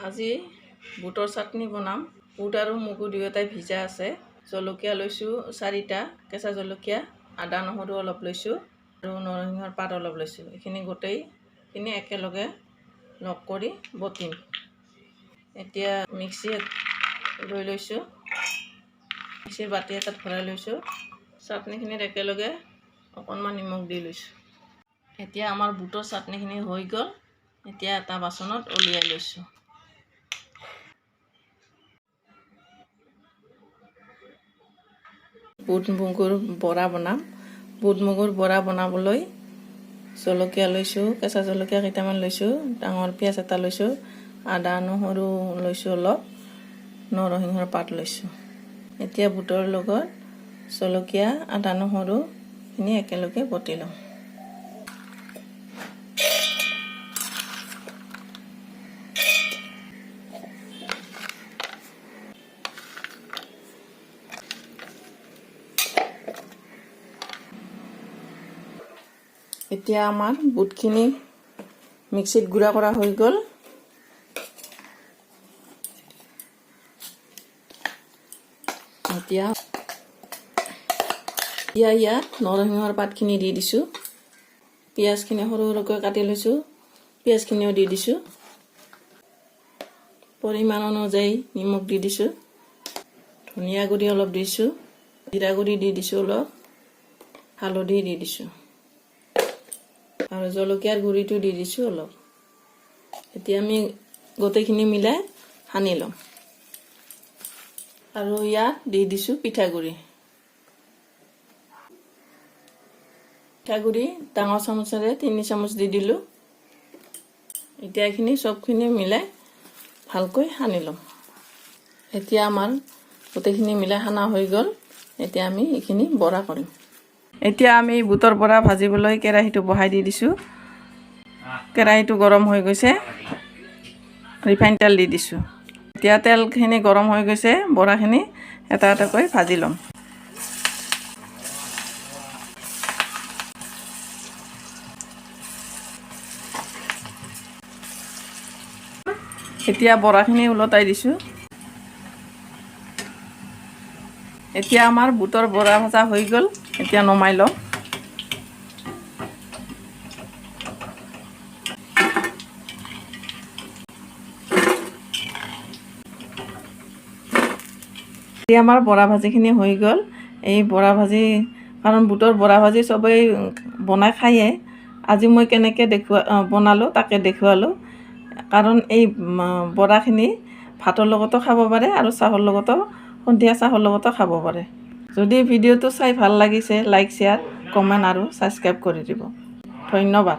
আজি বুটৰ চাটনি বনাম। বুট আৰু মগু দুয়োটাই ভিজা আছে। জলকীয়া লৈছোঁ 4টা, কেঁচা জলকীয়া, আদা নহৰু অলপ লৈছোঁ আৰু নৰসিংহৰ পাত অলপ লৈছোঁ। এইখিনি গোটেইখিনি একেলগে লগ কৰি বটিম। এতিয়া মিক্সিত লৈ লৈছোঁ, মিক্সিৰ বাতি এটাত ভৰাই লৈছোঁ। চাটনিখিনিত একেলগে অকণমান নিমখ দি লৈছোঁ। এতিয়া আমাৰ বুটৰ চাটনিখিনি হৈ গ'ল। এতিয়া এটা বাচনত উলিয়াই লৈছোঁ। বুট মগুৰ বৰা বনাম। বুট মগুৰ বৰা বনাবলৈ জলকীয়া লৈছোঁ, কেঁচা জলকীয়া কেইটামান লৈছোঁ, ডাঙৰ পিঁয়াজ এটা লৈছোঁ, আদা নহৰু লৈছোঁ অলপ, নৰসিংহৰ পাত লৈছোঁ। এতিয়া বুটৰ লগত জলকীয়া, আদা নহৰুখিনি একেলগে বটি লওঁ। এতিয়া আমাৰ বুটখিনি মিক্সিত গুড়া কৰা হৈ গ'ল। এতিয়া ইয়াত নৰসিংহৰ পাতখিনি দি দিছোঁ। পিঁয়াজখিনি সৰু সৰুকৈ কাটি লৈছোঁ, পিঁয়াজখিনিও দি দিছোঁ। পৰিমাণ অনুযায়ী নিমখ দি দিছোঁ, ধনিয়া গুড়ি অলপ দিছোঁ, জিৰা গুড়ি দি দিছোঁ অলপ, হালধি দি দিছোঁ আৰু জলকীয়াৰ গুড়িটো দি দিছোঁ অলপ। এতিয়া আমি গোটেইখিনি মিলাই সানি ল'ম আৰু ইয়াত দি দিছোঁ পিঠাগুড়ি। পিঠাগুড়ি ডাঙৰ চামুচেৰে 3 চামুচ দি দিলোঁ। এতিয়া এইখিনি চবখিনি মিলাই ভালকৈ সানি ল'ম। এতিয়া আমাৰ গোটেইখিনি মিলাই সানা হৈ গ'ল। এতিয়া আমি এইখিনি বৰা কৰিম। এতিয়া আমি বুটৰ বৰা ভাজিবলৈ কেৰাহীটো বহাই দি দিছোঁ। কেৰাহীটো গৰম হৈ গৈছে, ৰিফাইন তেল দি দিছোঁ। এতিয়া তেলখিনি গৰম হৈ গৈছে, বৰাখিনি এটা এটাকৈ ভাজি ল'ম। এতিয়া বৰাখিনি ওলটাই দিছোঁ। এতিয়া আমাৰ বুটৰ বৰা ভাজা হৈ গ'ল। এতিয়া নমাই লওঁ। এতিয়া আমাৰ বৰা ভাজিখিনি হৈ গ'ল। এই বৰা ভাজি, কাৰণ বুটৰ বৰা ভাজি চবেই বনাই খায়ে, আজি মই কেনেকৈ বনালোঁ তাকে দেখুৱালোঁ। কাৰণ এই বৰাখিনি ভাতৰ লগতো খাব পাৰে আৰু চাহৰ লগতো, সন্ধিয়া চাহৰ লগতো খাব পাৰে। যদি ভিডিঅ'টো চাই ভাল লাগিছে, লাইক, শ্বেয়াৰ, কমেণ্ট আৰু ছাবস্ক্ৰাইব কৰি দিব। ধন্যবাদ।